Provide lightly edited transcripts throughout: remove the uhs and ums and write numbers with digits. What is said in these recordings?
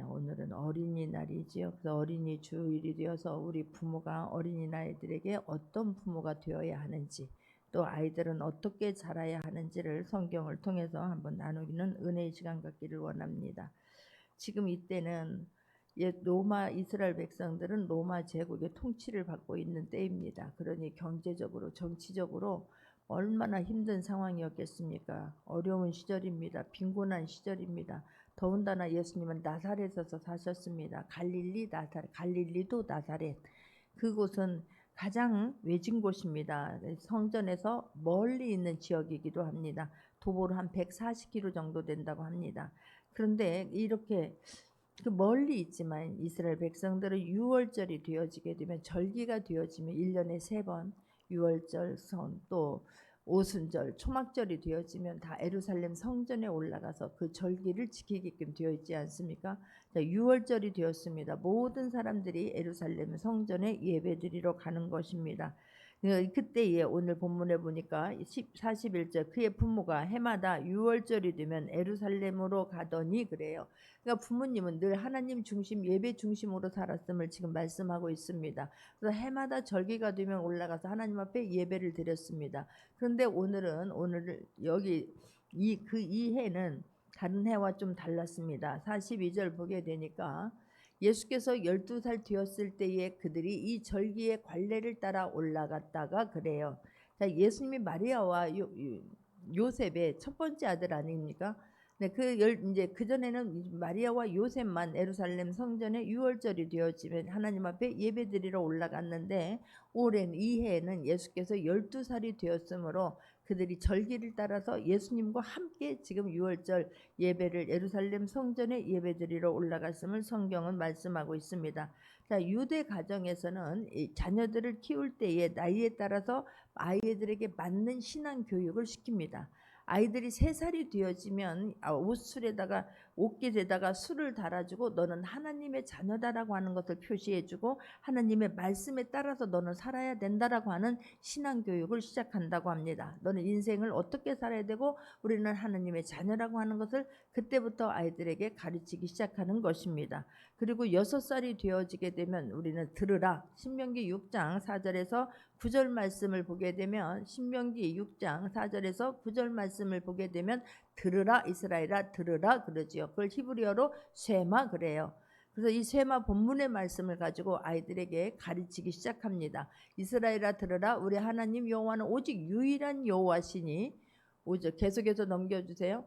오늘은 어린이날이지요. 그래서 어린이 주일이 되어서 우리 부모가 어린이날들에게 어떤 부모가 되어야 하는지, 또 아이들은 어떻게 자라야 하는지를 성경을 통해서 한번 나누기는 은혜의 시간 갖기를 원합니다. 지금 이때는 로마 이스라엘 백성들은 로마 제국의 통치를 받고 있는 때입니다. 그러니 경제적으로 정치적으로 얼마나 힘든 상황이었겠습니까? 어려운 시절입니다. 빈곤한 시절입니다. 더군다나 예수님은 나사렛에서 사셨습니다. 갈릴리도 나사렛. 그곳은 가장 외진 곳입니다. 성전에서 멀리 있는 지역이기도 합니다. 도보로 한 140km 정도 된다고 합니다. 그런데 이렇게 멀리 있지만 이스라엘 백성들은 유월절이 되어지게 되면, 절기가 되어지면 1년에 3번 유월절, 또 오순절, 초막절이 되어지면 다 예루살렘 성전에 올라가서 그 절기를 지키게끔 되어 있지 않습니까? 자, 유월절이 되었습니다. 모든 사람들이 예루살렘 성전에 예배드리러 가는 것입니다. 그때에 오늘 본문에 보니까 41절, 그의 부모가 해마다 유월절이 되면 예루살렘으로 가더니 그래요. 그러니까 부모님은 늘 하나님 중심, 예배 중심으로 살았음을 지금 말씀하고 있습니다. 그래서 해마다 절기가 되면 올라가서 하나님 앞에 예배를 드렸습니다. 그런데 오늘 여기 이 해는 다른 해와 좀 달랐습니다. 42절 보게 되니까 예수께서 12살 되었을 때에 그들이 이 절기의 관례를 따라 올라갔다가 그래요. 자, 예수님이 마리아와 요셉의 첫 번째 아들 아닙니까? 네, 이제 그 전에는 마리아와 요셉만 예루살렘 성전에 유월절이 되어지면 하나님 앞에 예배드리러 올라갔는데, 올해는 이 해에는 예수께서 12살이 되었으므로 그들이 절기를 따라서 예수님과 함께 지금 유월절 예배를 예루살렘 성전에 예배드리러 올라갔음을 성경은 말씀하고 있습니다. 자, 유대 가정에서는 이 자녀들을 키울 때에 나이에 따라서 아이들에게 맞는 신앙 교육을 시킵니다. 아이들이 3살이 되어지면 옷깃에다가 술을 달아주고 너는 하나님의 자녀다라고 하는 것을 표시해주고 하나님의 말씀에 따라서 너는 살아야 된다라고 하는 신앙교육을 시작한다고 합니다. 너는 인생을 어떻게 살아야 되고 우리는 하나님의 자녀라고 하는 것을 그때부터 아이들에게 가르치기 시작하는 것입니다. 그리고 6살이 되어지게 되면 우리는 들으라, 신명기 6장 4절에서 9절 말씀을 보게 되면, 신명기 6장 4절에서 9절 말씀을 보게 되면 들으라 이스라엘아 들으라 그러지요. 그걸 히브리어로 쉐마 그래요. 그래서 이 쉐마 본문의 말씀을 가지고 아이들에게 가르치기 시작합니다. 이스라엘아 들으라, 우리 하나님 여호와는 오직 유일한 여호와시니, 계속해서 넘겨주세요.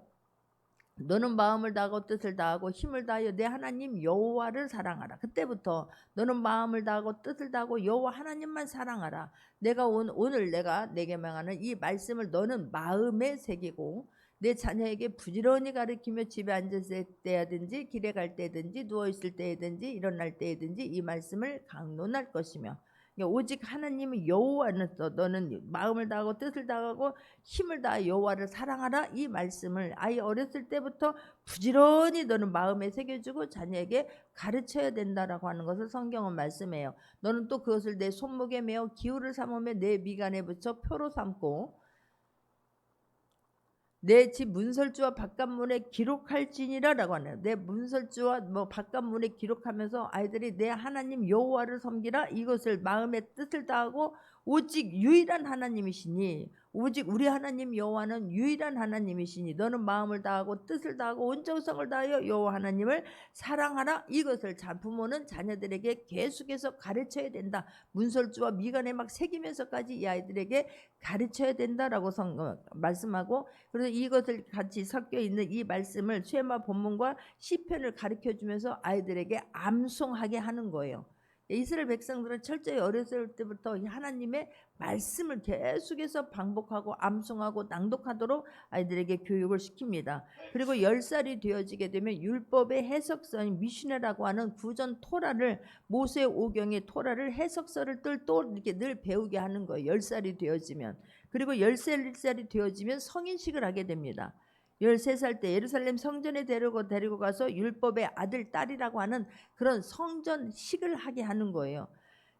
너는 마음을 다하고 뜻을 다하고 힘을 다하여 내 하나님 여호와를 사랑하라. 그때부터 너는 마음을 다하고 뜻을 다하고 여호와 하나님만 사랑하라. 내가 오늘 내가 내게 명하는 이 말씀을 너는 마음에 새기고 내 자녀에게 부지런히 가르치며 집에 앉았을 때든지 길에 갈 때든지 누워있을 때든지 일어날 때든지 이 말씀을 강론할 것이며, 오직 하나님은 여호와는 너는 마음을 다하고 뜻을 다하고 힘을 다하 여호와를 사랑하라. 이 말씀을 아이 어렸을 때부터 부지런히 너는 마음에 새겨주고 자녀에게 가르쳐야 된다라고 하는 것을 성경은 말씀해요. 너는 또 그것을 내 손목에 메어 기울을 삼으며 내 미간에 붙여 표로 삼고 내 집 문설주와 바깥문에 기록할지니라라고 하네요. 내 문설주와 바깥문에 기록하면서 아이들이 내 하나님 여호와를 섬기라, 이것을 마음의 뜻을 다하고 오직 유일한 하나님이시니, 오직 우리 하나님 여호와는 유일한 하나님이시니 너는 마음을 다하고 뜻을 다하고 온 정성을 다하여 여호와 하나님을 사랑하라. 이것을 부모는 자녀들에게 계속해서 가르쳐야 된다. 문설주와 미간에 막 새기면서까지 이 아이들에게 가르쳐야 된다라고 말씀하고, 그래서 이것을 같이 섞여 있는 이 말씀을 쉐마 본문과 시편을 가르쳐 주면서 아이들에게 암송하게 하는 거예요. 이스라엘 백성들은 철저히 어렸을 때부터 하나님의 말씀을 계속해서 반복하고 암송하고 낭독하도록 아이들에게 교육을 시킵니다. 그리고 10살이 되어지게 되면 율법의 해석서인 미슈네라고 하는 구전 토라를, 모세 오경의 토라를 해석서를 또 이렇게 늘 배우게 하는 거예요. 10살이 되어지면. 그리고 13살이 되어지면 성인식을 하게 됩니다. 13살 때 예루살렘 성전에 데리고 가서 율법의 아들, 딸이라고 하는 그런 성전식을 하게 하는 거예요.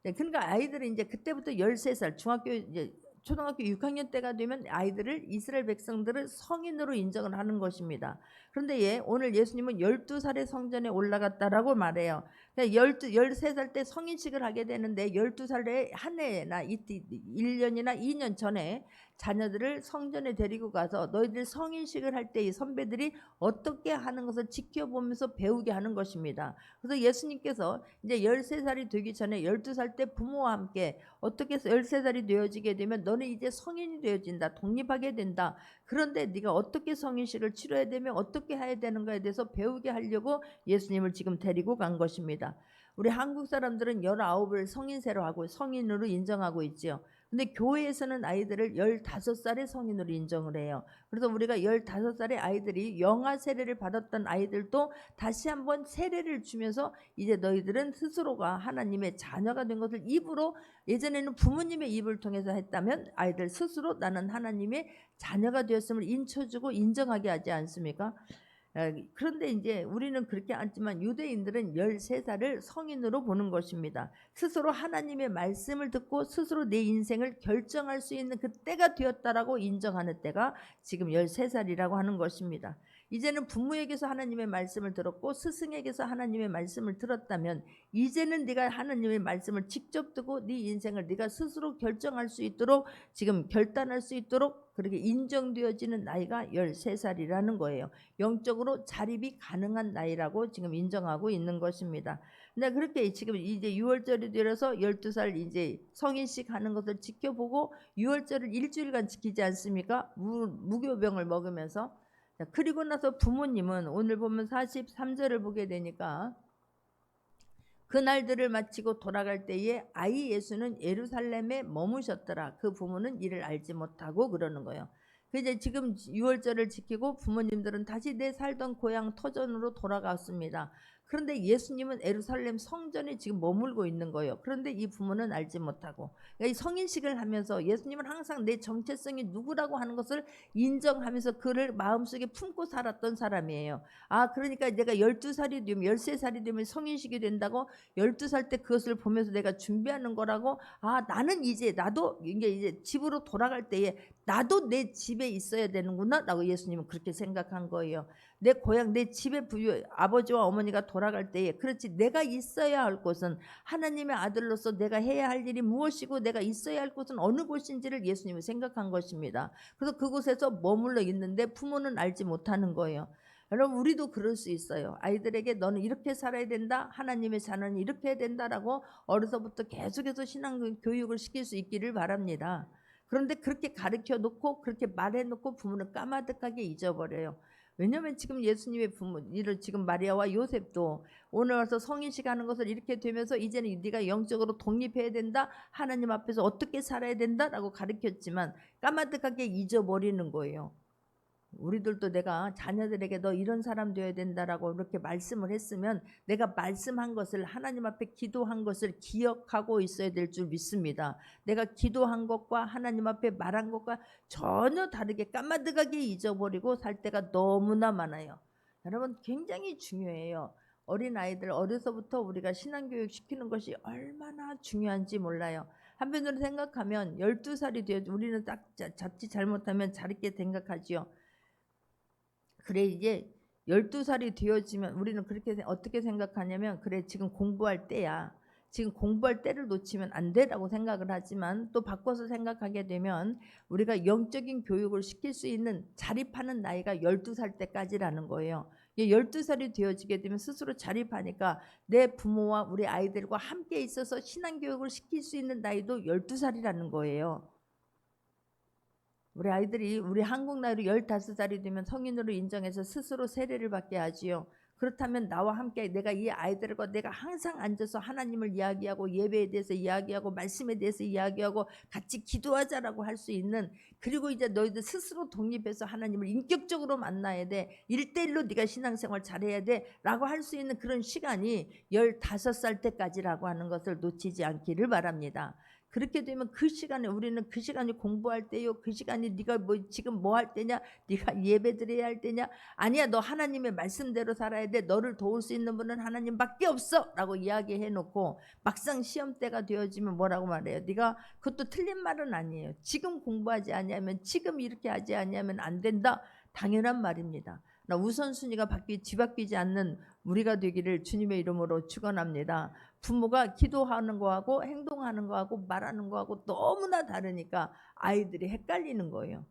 그러니까 아이들은 이제 그때부터 13살, 중학교 이제 초등학교 6학년 때가 되면 아이들을 이스라엘 백성들을 성인으로 인정을 하는 것입니다. 그런데 오늘 예수님은 12살에 성전에 올라갔다라고 말해요. 13살 때 성인식을 하게 되는데 12살에 한 해나 1년이나 2년 전에 자녀들을 성전에 데리고 가서 너희들 성인식을 할 때 이 선배들이 어떻게 하는 것을 지켜보면서 배우게 하는 것입니다. 그래서 예수님께서 이제 13살이 되기 전에 12살 때 부모와 함께 어떻게 해서 13살이 되어지게 되면 너는 이제 성인이 되어진다. 독립하게 된다. 그런데 네가 어떻게 성인식을 치러야 되면 어떻게 해야 되는가에 대해서 배우게 하려고 예수님을 지금 데리고 간 것입니다. 우리 한국 사람들은 19을 성인세로 하고 성인으로 인정하고 있지요. 근데 교회에서는 아이들을 15살의 성인으로 인정을 해요. 그래서 우리가 15살의 아이들이 영아 세례를 받았던 아이들도 다시 한번 세례를 주면서 이제 너희들은 스스로가 하나님의 자녀가 된 것을 입으로, 예전에는 부모님의 입을 통해서 했다면 아이들 스스로 나는 하나님의 자녀가 되었음을 인쳐주고 인정하게 하지 않습니까? 그런데 이제 우리는 그렇게 않지만 유대인들은 13살을 성인으로 보는 것입니다. 스스로 하나님의 말씀을 듣고 스스로 내 인생을 결정할 수 있는 그 때가 되었다라고 인정하는 때가 지금 13살이라고 하는 것입니다. 이제는 부모에게서 하나님의 말씀을 들었고 스승에게서 하나님의 말씀을 들었다면 이제는 네가 하나님의 말씀을 직접 듣고 네 인생을 네가 스스로 결정할 수 있도록, 지금 결단할 수 있도록 그렇게 인정되어지는 나이가 13살이라는 거예요. 영적으로 자립이 가능한 나이라고 지금 인정하고 있는 것입니다. 근데 그렇게 지금 이제 6월절이 되어서 12살 이제 성인식 하는 것을 지켜보고 6월절을 일주일간 지키지 않습니까? 무교병을 먹으면서. 자, 그리고 나서 부모님은 오늘 보면 43절을 보게 되니까 그날들을 마치고 돌아갈 때에 아이 예수는 예루살렘에 머무셨더라. 그 부모는 이를 알지 못하고 그러는 거예요. 이제 지금 6월절을 지키고 부모님들은 다시 내 살던 고향 터전으로 돌아갔습니다. 그런데 예수님은 예루살렘 성전에 지금 머물고 있는 거예요. 그런데 이 부모는 알지 못하고, 그러니까 이 성인식을 하면서 예수님은 항상 내 정체성이 누구라고 하는 것을 인정하면서 그를 마음속에 품고 살았던 사람이에요. 아, 그러니까 내가 12살이 되면 13살이 되면 성인식이 된다고 12살 때 그것을 보면서 내가 준비하는 거라고, 아, 나는 이제 나도 이제 집으로 돌아갈 때에 나도 내 집에 있어야 되는구나 라고 예수님은 그렇게 생각한 거예요. 내 고향, 내 집에 아버지와 어머니가 돌아갈 때에, 그렇지, 내가 있어야 할 곳은, 하나님의 아들로서 내가 해야 할 일이 무엇이고 내가 있어야 할 곳은 어느 곳인지를 예수님은 생각한 것입니다. 그래서 그곳에서 머물러 있는데 부모는 알지 못하는 거예요. 여러분, 우리도 그럴 수 있어요. 아이들에게 너는 이렇게 살아야 된다, 하나님의 자녀는 이렇게 해야 된다라고 어려서부터 계속해서 신앙 교육을 시킬 수 있기를 바랍니다. 그런데 그렇게 가르쳐 놓고 그렇게 말해 놓고 부모는 까마득하게 잊어버려요. 왜냐하면 지금 예수님의 부모, 이를 지금 마리아와 요셉도 오늘 와서 성인식 하는 것을 이렇게 되면서 이제는 네가 영적으로 독립해야 된다, 하나님 앞에서 어떻게 살아야 된다라고 가르쳤지만 까마득하게 잊어버리는 거예요. 우리들도 내가 자녀들에게 너 이런 사람 되어야 된다라고 이렇게 말씀을 했으면 내가 말씀한 것을, 하나님 앞에 기도한 것을 기억하고 있어야 될 줄 믿습니다. 내가 기도한 것과 하나님 앞에 말한 것과 전혀 다르게 까마득하게 잊어버리고 살 때가 너무나 많아요. 여러분, 굉장히 중요해요. 어린아이들 어려서부터 우리가 신앙교육 시키는 것이 얼마나 중요한지 몰라요. 한편으로 생각하면 12살이 되어 우리는 딱 자칫 잘못하면 자르게 생각하지요. 그래, 이제 12살이 되어지면 우리는 그렇게 어떻게 생각하냐면, 그래, 지금 공부할 때야, 지금 공부할 때를 놓치면 안 되라고 생각을 하지만, 또 바꿔서 생각하게 되면 우리가 영적인 교육을 시킬 수 있는 자립하는 나이가 12살 때까지라는 거예요. 12살이 되어지게 되면 스스로 자립하니까 내 부모와 우리 아이들과 함께 있어서 신앙교육을 시킬 수 있는 나이도 12살이라는 거예요. 우리 아이들이 우리 한국 나이로 15살이 되면 성인으로 인정해서 스스로 세례를 받게 하지요. 그렇다면 나와 함께 내가 이 아이들과 내가 항상 앉아서 하나님을 이야기하고 예배에 대해서 이야기하고 말씀에 대해서 이야기하고 같이 기도하자라고 할 수 있는, 그리고 이제 너희들 스스로 독립해서 하나님을 인격적으로 만나야 돼, 1대1로 네가 신앙생활 잘해야 돼 라고 할 수 있는 그런 시간이 15살 때까지라고 하는 것을 놓치지 않기를 바랍니다. 그렇게 되면 그 시간에 우리는 그 시간이 공부할 때요, 그 시간이 네가 뭐 지금 뭐 할 때냐, 네가 예배 드려야 할 때냐, 아니야 너 하나님의 말씀대로 살아야 돼, 너를 도울 수 있는 분은 하나님밖에 없어 라고 이야기해 놓고 막상 시험 때가 되어지면 뭐라고 말해요? 네가 그것도 틀린 말은 아니에요. 지금 공부하지 아니하면, 지금 이렇게 하지 아니하면 안 된다, 당연한 말입니다. 나 우선순위가 뒤바뀌지 않는 우리가 되기를 주님의 이름으로 축원합니다. 부모가 기도하는 거하고 행동하는 거하고 말하는 거하고 너무나 다르니까 아이들이 헷갈리는 거예요.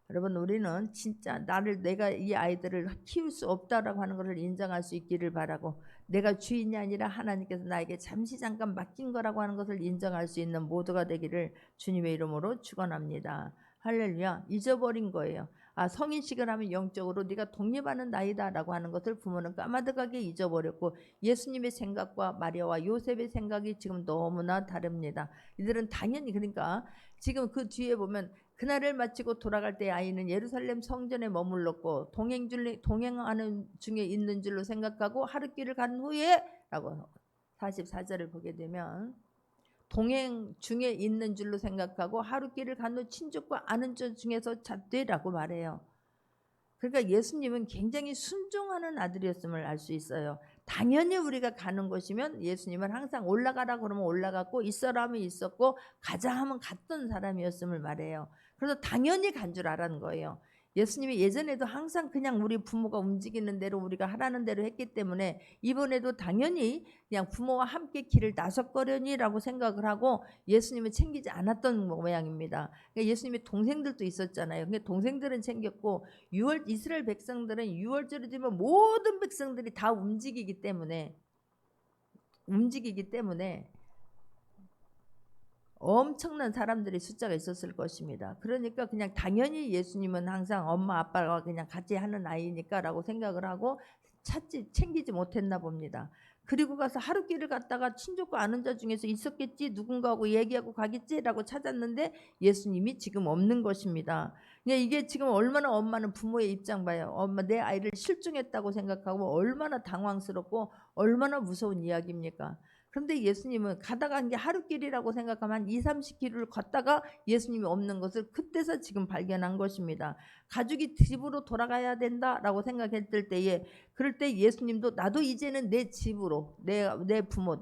여러분, 우리는 진짜 내가 이 아이들을 키울 수 없다라고 하는 것을 인정할 수 있기를 바라고, 내가 주인이 아니라 하나님께서 나에게 잠시 잠깐 맡긴 거라고 하는 것을 인정할 수 있는 모두가 되기를 주님의 이름으로 축원합니다. 할렐루야. 잊어버린 거예요. 성인식을 하면 영적으로 네가 독립하는 나이다라고 하는 것을 부모는 까마득하게 잊어버렸고, 예수님의 생각과 마리아와 요셉의 생각이 지금 너무나 다릅니다. 이들은 당연히, 그러니까 지금 그 뒤에 보면 그날을 마치고 돌아갈 때 아이는 예루살렘 성전에 머물렀고 동행하는 중에 있는 줄로 생각하고 하룻길을 간 후에 라고 44절을 보게 되면 동행 중에 있는 줄로 생각하고 하룻길을 간 후 친족과 아는 자 중에서 잣되라고 말해요. 그러니까 예수님은 굉장히 순종하는 아들이었음을 알 수 있어요. 당연히 우리가 가는 곳이면 예수님은 항상 올라가라 그러면 올라갔고, 있어라 하면 있었고, 가자 하면 갔던 사람이었음을 말해요. 그래서 당연히 간 줄 알았는 거예요. 예수님이 예전에도 항상 그냥 우리 부모가 움직이는 대로 우리가 하라는 대로 했기 때문에 이번에도 당연히 그냥 부모와 함께 길을 나섰거려니라고 생각을 하고 예수님을 챙기지 않았던 모양입니다. 그러니까 예수님의 동생들도 있었잖아요. 근데 동생들은 챙겼고, 이스라엘 백성들은 6월절이 되면 모든 백성들이 다 움직이기 때문에 엄청난 사람들이 숫자가 있었을 것입니다. 그러니까 그냥 당연히 예수님은 항상 엄마 아빠가 그냥 같이 하는 아이니까 라고 생각을 하고 챙기지 못했나 봅니다. 그리고 가서 하룻길을 갔다가 친족과 아는 자 중에서 있었겠지, 누군가하고 얘기하고 가겠지 라고 찾았는데 예수님이 지금 없는 것입니다. 이게 지금 얼마나 엄마는 부모의 입장 봐요. 엄마, 내 아이를 실종했다고 생각하고 얼마나 당황스럽고 얼마나 무서운 이야기입니까? 그런데 예수님은 가다가 게 하룻길이라고 생각하면 한 20-30km를 걷다가 예수님이 없는 것을 그때서 지금 발견한 것입니다. 가족이 집으로 돌아가야 된다라고 생각했을 때에, 그럴 때 예수님도 나도 이제는 내 집으로, 내 부모,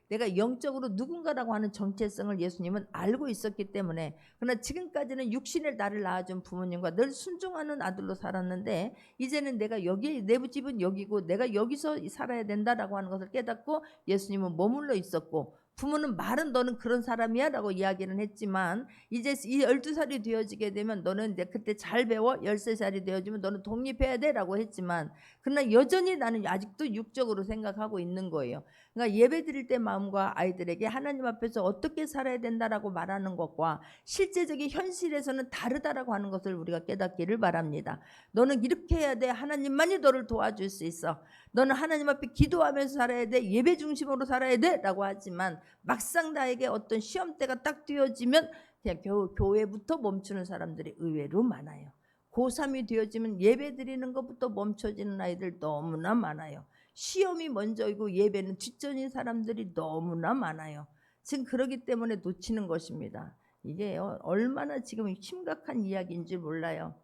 내가 영적으로 누군가라고 하는 정체성을 예수님은 알고 있었기 때문에, 그러나 지금까지는 육신을 나를 낳아준 부모님과 늘 순종하는 아들로 살았는데 이제는 내가 여기, 내 집은 여기고 내가 여기서 살아야 된다라고 하는 것을 깨닫고 예수님은 머물러 있었고, 부모는 말은 너는 그런 사람이야 라고 이야기는 했지만 이제 이 12살이 되어지게 되면 너는 이제 그때 잘 배워, 13살이 되어지면 너는 독립해야 돼 라고 했지만, 그러나 여전히 나는 아직도 육적으로 생각하고 있는 거예요. 그러니까 예배 드릴 때 마음과 아이들에게 하나님 앞에서 어떻게 살아야 된다라고 말하는 것과 실제적인 현실에서는 다르다라고 하는 것을 우리가 깨닫기를 바랍니다. 너는 이렇게 해야 돼, 하나님만이 너를 도와줄 수 있어, 너는 하나님 앞에 기도하면서 살아야 돼, 예배 중심으로 살아야 돼 라고 하지만 막상 나에게 어떤 시험대가 딱 되어지면 그냥 교회부터 멈추는 사람들이 의외로 많아요. 고3이 되어지면 예배 드리는 것부터 멈춰지는 아이들 너무나 많아요. 시험이 먼저이고 예배는 뒷전인 사람들이 너무나 많아요. 지금 그러기 때문에 놓치는 것입니다. 이게 얼마나 지금 심각한 이야기인지 몰라요.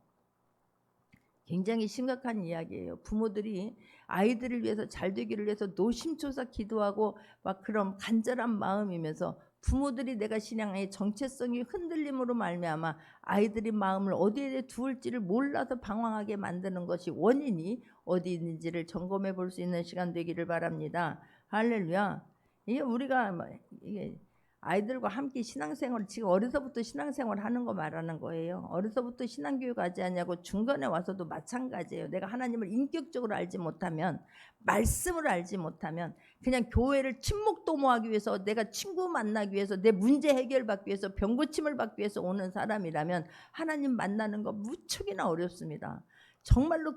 굉장히 심각한 이야기예요. 부모들이 아이들을 위해서 잘 되기를 위해서 노심초사 기도하고 막 그런 간절한 마음이면서 부모들이 내가 신앙의 정체성이 흔들림으로 말미암아 아이들이 마음을 어디에 두을지를 몰라서 방황하게 만드는 것이 원인이 어디 있는지를 점검해 볼 수 있는 시간 되기를 바랍니다. 할렐루야. 이게 우리가 이게 아이들과 함께 신앙생활, 지금 어려서부터 신앙생활 하는 거 말하는 거예요. 어려서부터 신앙교육 하지 않냐고 중간에 와서도 마찬가지예요. 내가 하나님을 인격적으로 알지 못하면, 말씀을 알지 못하면 그냥 교회를 친목도모하기 위해서, 내가 친구 만나기 위해서, 내 문제 해결받기 위해서, 병고침을 받기 위해서 오는 사람이라면 하나님 만나는 거 무척이나 어렵습니다. 정말로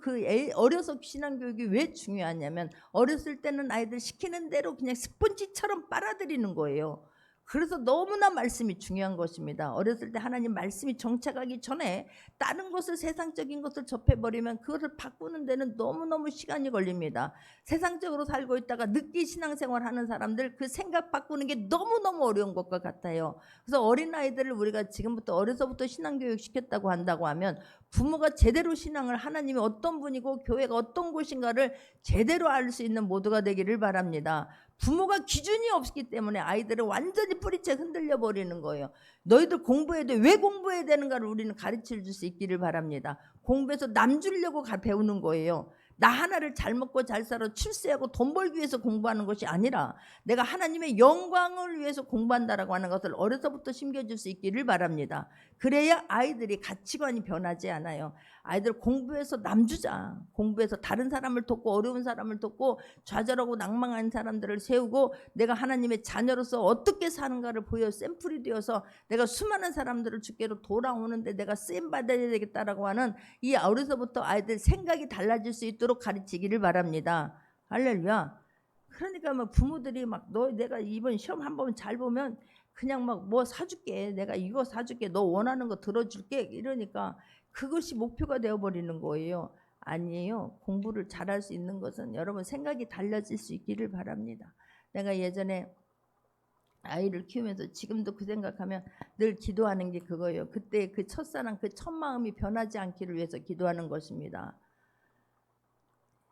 어려서 신앙교육이 왜 중요하냐면 어렸을 때는 아이들 시키는 대로 그냥 스펀지처럼 빨아들이는 거예요. 그래서 너무나 말씀이 중요한 것입니다. 어렸을 때 하나님 말씀이 정착하기 전에 다른 것을, 세상적인 것을 접해버리면 그것을 바꾸는 데는 너무너무 시간이 걸립니다. 세상적으로 살고 있다가 늦게 신앙생활 하는 사람들, 그 생각 바꾸는 게 너무너무 어려운 것과 같아요. 그래서 어린아이들을 우리가 지금부터 어려서부터 신앙교육 시켰다고 한다고 하면 부모가 제대로 신앙을, 하나님이 어떤 분이고 교회가 어떤 곳인가를 제대로 알 수 있는 모두가 되기를 바랍니다. 부모가 기준이 없기 때문에 아이들을 완전히 뿌리채 흔들려 버리는 거예요. 너희들 공부해야 돼. 왜 공부해야 되는가를 우리는 가르쳐 줄 수 있기를 바랍니다. 공부해서 남 주려고 배우는 거예요. 나 하나를 잘 먹고 잘 살아 출세하고 돈 벌기 위해서 공부하는 것이 아니라 내가 하나님의 영광을 위해서 공부한다라고 하는 것을 어려서부터 심겨줄 수 있기를 바랍니다. 그래야 아이들이 가치관이 변하지 않아요. 아이들 공부해서 남주자, 공부해서 다른 사람을 돕고 어려운 사람을 돕고 좌절하고 낭망한 사람들을 세우고 내가 하나님의 자녀로서 어떻게 사는가를 보여 샘플이 되어서 내가 수많은 사람들을 주께로 돌아오는데 내가 쓰임 받아야 되겠다라고 하는 이 어려서부터 아이들 생각이 달라질 수 있도록 가르치기를 바랍니다. 할렐루야. 그러니까 막 부모들이 막 너 내가 이번 시험 한 번 잘 보면 그냥 막 뭐 사줄게, 내가 이거 사줄게, 너 원하는 거 들어줄게 이러니까 그것이 목표가 되어버리는 거예요. 아니에요. 공부를 잘할 수 있는 것은 여러분 생각이 달라질 수 있기를 바랍니다. 내가 예전에 아이를 키우면서 지금도 그 생각하면 늘 기도하는 게 그거예요. 그때 그 첫사랑, 그 첫 마음이 변하지 않기를 위해서 기도하는 것입니다.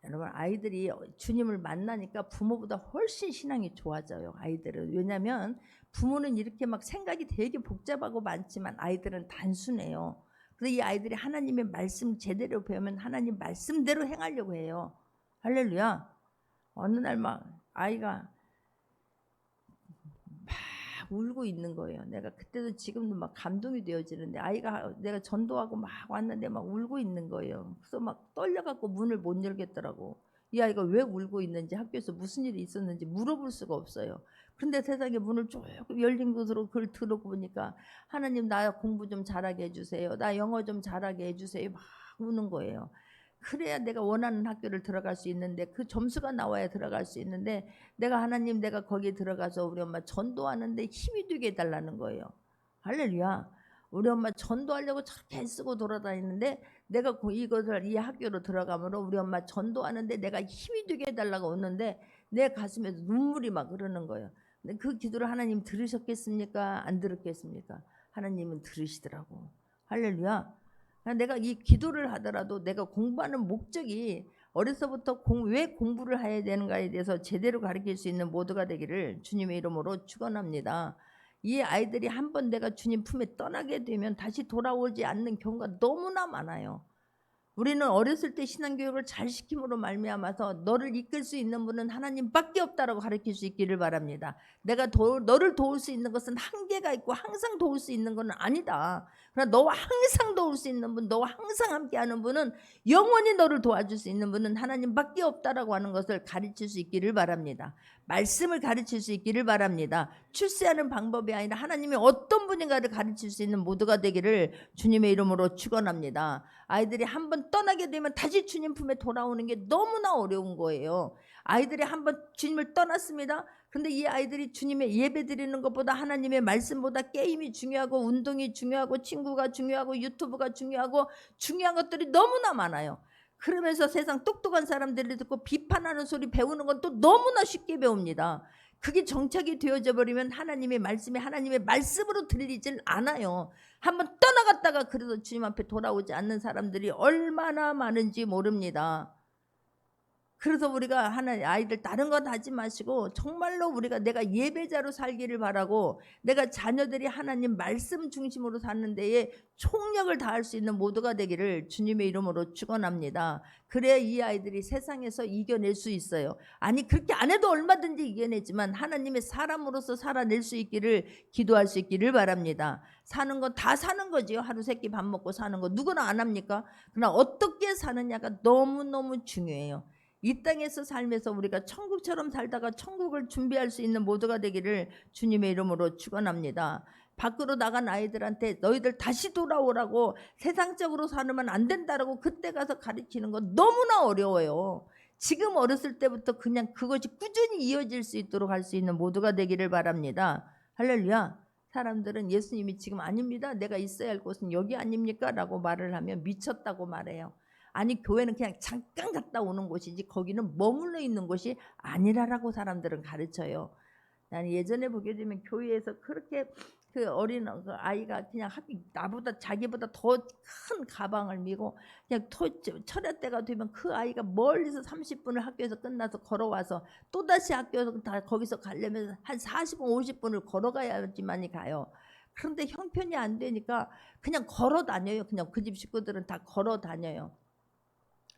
여러분 아이들이 주님을 만나니까 부모보다 훨씬 신앙이 좋아져요. 아이들은. 왜냐하면 부모는 이렇게 막 생각이 되게 복잡하고 많지만 아이들은 단순해요. 그래서 이 아이들이 하나님의 말씀 제대로 배우면 하나님 말씀대로 행하려고 해요. 할렐루야. 어느 날 막 아이가 막 울고 있는 거예요. 내가 그때도 지금도 막 감동이 되어지는데 아이가 내가 전도하고 막 왔는데 막 울고 있는 거예요. 그래서 막 떨려갖고 문을 못 열겠더라고. 이 아이가 왜 울고 있는지, 학교에서 무슨 일이 있었는지 물어볼 수가 없어요. 그런데 세상에 문을 조금 열린 곳으로 그걸 들어보고 보니까 하나님 나 공부 좀 잘하게 해주세요. 나 영어 좀 잘하게 해주세요. 막 우는 거예요. 그래야 내가 원하는 학교를 들어갈 수 있는데 그 점수가 나와야 들어갈 수 있는데 내가 하나님 내가 거기에 들어가서 우리 엄마 전도하는데 힘이 되게 해달라는 거예요. 할렐루야. 우리 엄마 전도하려고 저렇게 애쓰고 돌아다니는데 내가 이것을 이 학교로 들어가므로 우리 엄마 전도하는데 내가 힘이 되게 해달라고 오는데 내 가슴에서 눈물이 막 흐르는 거예요. 근데 그 기도를 하나님 들으셨겠습니까? 안 들었겠습니까? 하나님은 들으시더라고. 할렐루야. 내가 이 기도를 하더라도 내가 공부하는 목적이 어려서부터 왜 공부를 해야 되는가에 대해서 제대로 가르칠 수 있는 모두가 되기를 주님의 이름으로 축원합니다. 이 아이들이 한번 내가 주님 품에 떠나게 되면 다시 돌아오지 않는 경우가 너무나 많아요. 우리는 어렸을 때 신앙교육을 잘 시킴으로 말미암아서 너를 이끌 수 있는 분은 하나님밖에 없다라고 가르칠 수 있기를 바랍니다. 내가 너를 도울 수 있는 것은 한계가 있고 항상 도울 수 있는 것은 아니다. 그러나 너와 항상 도울 수 있는 분, 너와 항상 함께하는 분은, 영원히 너를 도와줄 수 있는 분은 하나님밖에 없다라고 하는 것을 가르칠 수 있기를 바랍니다. 말씀을 가르칠 수 있기를 바랍니다. 출세하는 방법이 아니라 하나님이 어떤 분인가를 가르칠 수 있는 모두가 되기를 주님의 이름으로 축원합니다. 아이들이 한번 떠나게 되면 다시 주님 품에 돌아오는 게 너무나 어려운 거예요. 아이들이 한번 주님을 떠났습니다. 근데 이 아이들이 주님의 예배 드리는 것보다 하나님의 말씀보다 게임이 중요하고 운동이 중요하고 친구가 중요하고 유튜브가 중요하고 중요한 것들이 너무나 많아요. 그러면서 세상 똑똑한 사람들이 듣고 비판하는 소리 배우는 건 또 너무나 쉽게 배웁니다. 그게 정착이 되어져 버리면 하나님의 말씀이 하나님의 말씀으로 들리질 않아요. 한번 떠나갔다가 그래도 주님 앞에 돌아오지 않는 사람들이 얼마나 많은지 모릅니다. 그래서 우리가 아이들 다른 건 하지 마시고 정말로 우리가 내가 예배자로 살기를 바라고 내가 자녀들이 하나님 말씀 중심으로 사는 데에 총력을 다할 수 있는 모두가 되기를 주님의 이름으로 축원합니다. 그래야 이 아이들이 세상에서 이겨낼 수 있어요. 아니 그렇게 안 해도 얼마든지 이겨내지만 하나님의 사람으로서 살아낼 수 있기를 기도할 수 있기를 바랍니다. 사는 건 다 사는 거지요. 하루 세끼 밥 먹고 사는 거 누구나 안 합니까? 그러나 어떻게 사느냐가 너무너무 중요해요. 이 땅에서 살면서 우리가 천국처럼 살다가 천국을 준비할 수 있는 모두가 되기를 주님의 이름으로 축원합니다. 밖으로 나간 아이들한테 너희들 다시 돌아오라고 세상적으로 살면 안 된다라고 그때 가서 가르치는 건 너무나 어려워요. 지금 어렸을 때부터 그냥 그것이 꾸준히 이어질 수 있도록 할 수 있는 모두가 되기를 바랍니다. 할렐루야. 사람들은 예수님이 지금 아닙니다. 내가 있어야 할 곳은 여기 아닙니까? 라고 말을 하면 미쳤다고 말해요. 아니 교회는 그냥 잠깐 갔다 오는 곳이지 거기는 머물러 있는 곳이 아니라라고 사람들은 가르쳐요. 나는 예전에 보게 되면 교회에서 그렇게 그 어린 그 아이가 그냥 나보다 자기보다 더 큰 가방을 메고 그냥 철야 때가 되면 그 아이가 멀리서 30분을 학교에서 끝나서 걸어와서 또다시 학교에서 다 거기서 가려면 한 40분 50분을 걸어가야지만이 가요. 그런데 형편이 안 되니까 그냥 걸어 다녀요. 그냥 그 집 식구들은 다 걸어 다녀요.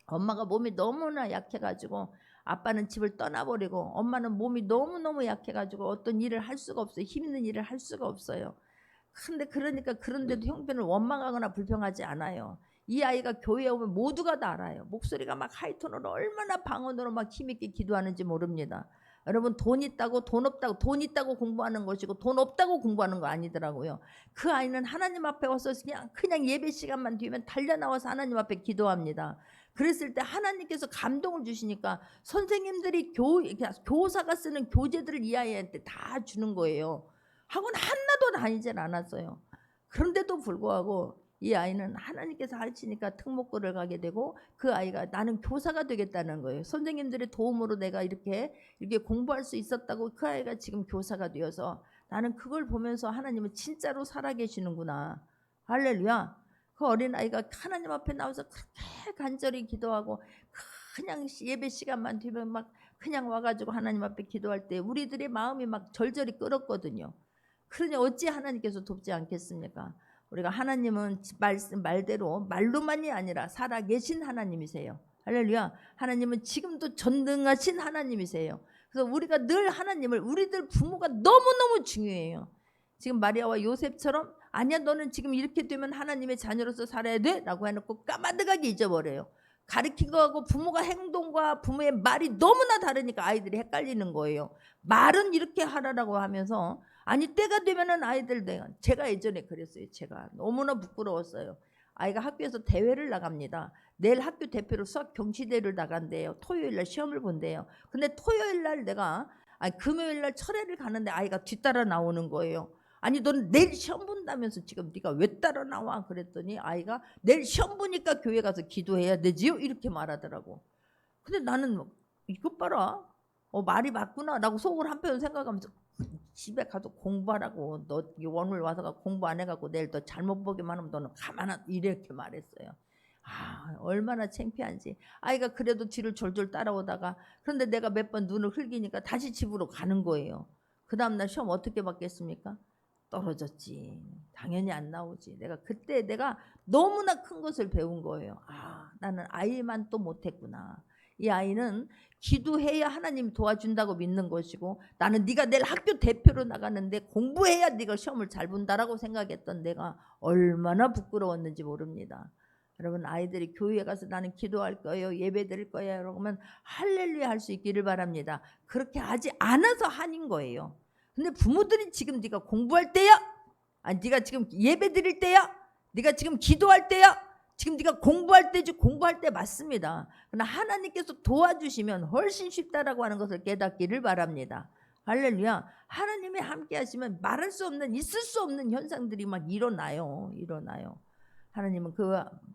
엄마가 몸이 너무나 약해가지고 아빠는 집을 떠나버리고 엄마는 몸이 너무너무 약해가지고 어떤 일을 할 수가 없어요. 힘든 일을 할 수가 없어요. 근데 그러니까 그런데도 형편을 원망하거나 불평하지 않아요. 이 아이가 교회에 오면 모두가 다 알아요. 목소리가 막 하이톤으로 얼마나 방언으로 막 힘있게 기도하는지 모릅니다. 여러분 돈 있다고 돈 없다고 돈 있다고 공부하는 것이고 돈 없다고 공부하는 거 아니더라고요. 그 아이는 하나님 앞에 와서 그냥 예배 시간만 뒤면 달려나와서 하나님 앞에 기도합니다. 그랬을 때 하나님께서 감동을 주시니까 선생님들이 교사가 쓰는 교재들을 이 아이한테 다 주는 거예요. 학원 하나도 다니질 않았어요. 그런데도 불구하고 이 아이는 하나님께서 하시니까 특목고를 가게 되고 그 아이가 나는 교사가 되겠다는 거예요. 선생님들의 도움으로 내가 이렇게 공부할 수 있었다고 그 아이가 지금 교사가 되어서 나는 그걸 보면서 하나님은 진짜로 살아계시는구나. 할렐루야. 그 어린아이가 하나님 앞에 나와서 그렇게 간절히 기도하고 그냥 예배 시간만 되면 막 그냥 와가지고 하나님 앞에 기도할 때 우리들의 마음이 막 절절히 끓었거든요. 그러니 어찌 하나님께서 돕지 않겠습니까? 우리가 하나님은 말대로 말로만이 아니라 살아계신 하나님이세요. 할렐루야. 하나님은 지금도 전능하신 하나님이세요. 그래서 우리가 늘 하나님을 우리들 부모가 너무너무 중요해요. 지금 마리아와 요셉처럼 아니야 너는 지금 이렇게 되면 하나님의 자녀로서 살아야 돼 라고 해놓고 까마득하게 잊어버려요. 가르친 거하고 부모가 행동과 부모의 말이 너무나 다르니까 아이들이 헷갈리는 거예요. 말은 이렇게 하라라고 하면서 아니 때가 되면은 제가 예전에 그랬어요. 제가 너무나 부끄러웠어요. 아이가 학교에서 대회를 나갑니다. 내일 학교 대표로 수학 경시대회를 나간대요. 토요일날 시험을 본대요. 근데 토요일날 금요일날 철회를 가는데 아이가 뒤따라 나오는 거예요. 아니 너는 내일 시험 본다면서 지금 네가 왜 따라 나와? 그랬더니 아이가 내일 시험 보니까 교회 가서 기도해야 되지요? 이렇게 말하더라고. 근데 나는 이것 봐라. 말이 맞구나 라고 속으로 한편 생각하면서 집에 가서 공부하라고. 너 오늘 와서 공부 안 해갖고 내일 너 잘못 보기만 하면 너는 가만히 이렇게 말했어요. 얼마나 창피한지. 아이가 그래도 뒤를 졸졸 따라오다가 그런데 내가 몇 번 눈을 흘기니까 다시 집으로 가는 거예요. 그 다음날 시험 어떻게 받겠습니까? 떨어졌지. 당연히 안 나오지. 그때 내가 너무나 큰 것을 배운 거예요. 나는 아이만 또 못했구나. 이 아이는 기도해야 하나님 도와준다고 믿는 것이고 나는 네가 내일 학교 대표로 나가는데 공부해야 네가 시험을 잘 본다라고 생각했던 내가 얼마나 부끄러웠는지 모릅니다. 여러분 아이들이 교회에 가서 나는 기도할 거예요. 예배 드릴 거예요. 그러면 할렐루야 할 수 있기를 바랍니다. 그렇게 하지 않아서 한인 거예요. 근데 부모들이 지금 네가 공부할 때야? 네가 지금 예배 드릴 때야? 네가 지금 기도할 때야? 지금 네가 공부할 때지. 공부할 때 맞습니다. 그러나 하나님께서 도와주시면 훨씬 쉽다라고 하는 것을 깨닫기를 바랍니다. 할렐루야. 하나님이 함께 하시면 말할 수 없는 있을 수 없는 현상들이 막 일어나요.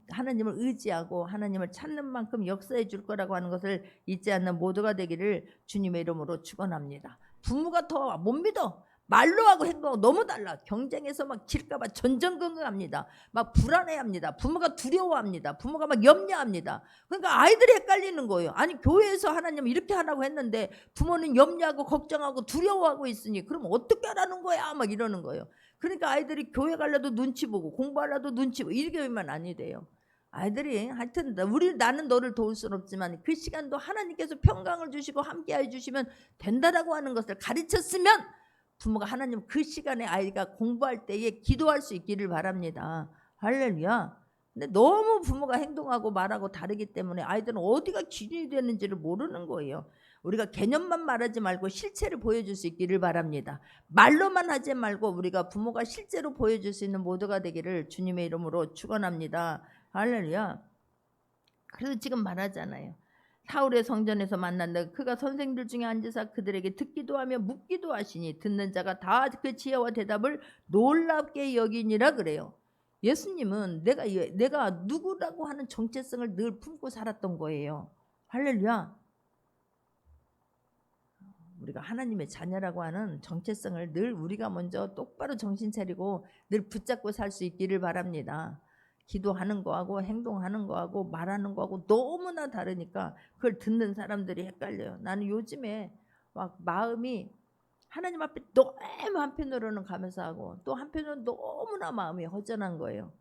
하나님을 의지하고 하나님을 찾는 만큼 역사해 줄 거라고 하는 것을 잊지 않는 모두가 되기를 주님의 이름으로 축원합니다. 부모가 더 못 믿어. 말로 하고 행동하고 너무 달라. 경쟁에서 막 질까봐 전전긍긍합니다. 막 불안해합니다. 부모가 두려워합니다. 부모가 막 염려합니다. 그러니까 아이들이 헷갈리는 거예요. 아니 교회에서 하나님 이렇게 하라고 했는데 부모는 염려하고 걱정하고 두려워하고 있으니 그럼 어떻게 하라는 거야? 막 이러는 거예요. 그러니까 아이들이 교회 가려도 눈치 보고 공부하려도 눈치 보고 이렇게 하면 아니 돼요. 아이들이 하여튼 나는 너를 도울 수는 없지만 그 시간도 하나님께서 평강을 주시고 함께해 주시면 된다라고 하는 것을 가르쳤으면 부모가 하나님 그 시간에 아이가 공부할 때에 기도할 수 있기를 바랍니다. 할렐루야. 근데 너무 부모가 행동하고 말하고 다르기 때문에 아이들은 어디가 기준이 되는지를 모르는 거예요. 우리가 개념만 말하지 말고 실체를 보여줄 수 있기를 바랍니다. 말로만 하지 말고 우리가 부모가 실제로 보여줄 수 있는 모두가 되기를 주님의 이름으로 축원합니다. 할렐루야. 그래서 지금 말하잖아요. 사울의 성전에서 만난다. 그가 선생들 중에 앉으사 그들에게 듣기도 하며 묻기도 하시니 듣는 자가 다 그 지혜와 대답을 놀랍게 여기니라 그래요. 예수님은 내가 누구라고 하는 정체성을 늘 품고 살았던 거예요. 할렐루야. 우리가 하나님의 자녀라고 하는 정체성을 늘 우리가 먼저 똑바로 정신 차리고 늘 붙잡고 살 수 있기를 바랍니다. 기도하는 거하고 행동하는 거하고 말하는 거하고 너무나 다르니까 그걸 듣는 사람들이 헷갈려요. 나는 요즘에 막 마음이 하나님 앞에 너무 한편으로는 감사하고 또 한편으로는 너무나 마음이 허전한 거예요.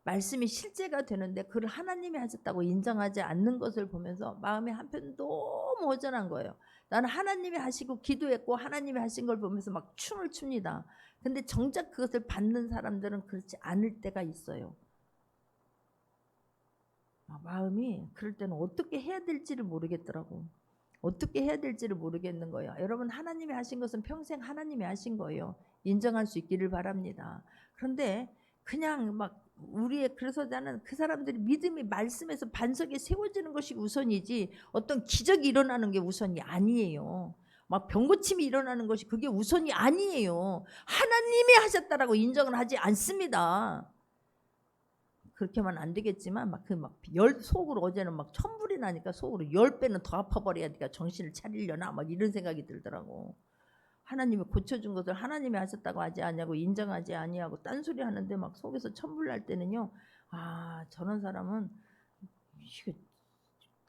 말씀이 실제가 되는데 그걸 하나님이 하셨다고 인정하지 않는 것을 보면서 마음이 한편 너무 허전한 거예요. 나는 하나님이 하시고 기도했고 하나님이 하신 걸 보면서 막 춤을 춥니다. 근데 정작 그것을 받는 사람들은 그렇지 않을 때가 있어요. 마음이 그럴 때는 어떻게 해야 될지를 모르겠더라고. 어떻게 해야 될지를 모르겠는 거예요. 여러분, 하나님이 하신 것은 평생 하나님이 하신 거예요. 인정할 수 있기를 바랍니다. 그런데 그냥 막 그래서 나는 그 사람들이 믿음이 말씀에서 반석에 세워지는 것이 우선이지 어떤 기적이 일어나는 게 우선이 아니에요. 막 병고침이 일어나는 것이 그게 우선이 아니에요. 하나님이 하셨다라고 인정을 하지 않습니다. 그렇게만 안 되겠지만 속으로 어제는 막 천불이 나니까 속으로 10배는 더 아파버려야 니까 정신을 차리려나 막 이런 생각이 들더라고. 하나님이 고쳐준 것을 하나님이 하셨다고 하지 않냐고 인정하지 아니하고 딴소리 하는데 막 속에서 천불 날 때는요. 저런 사람은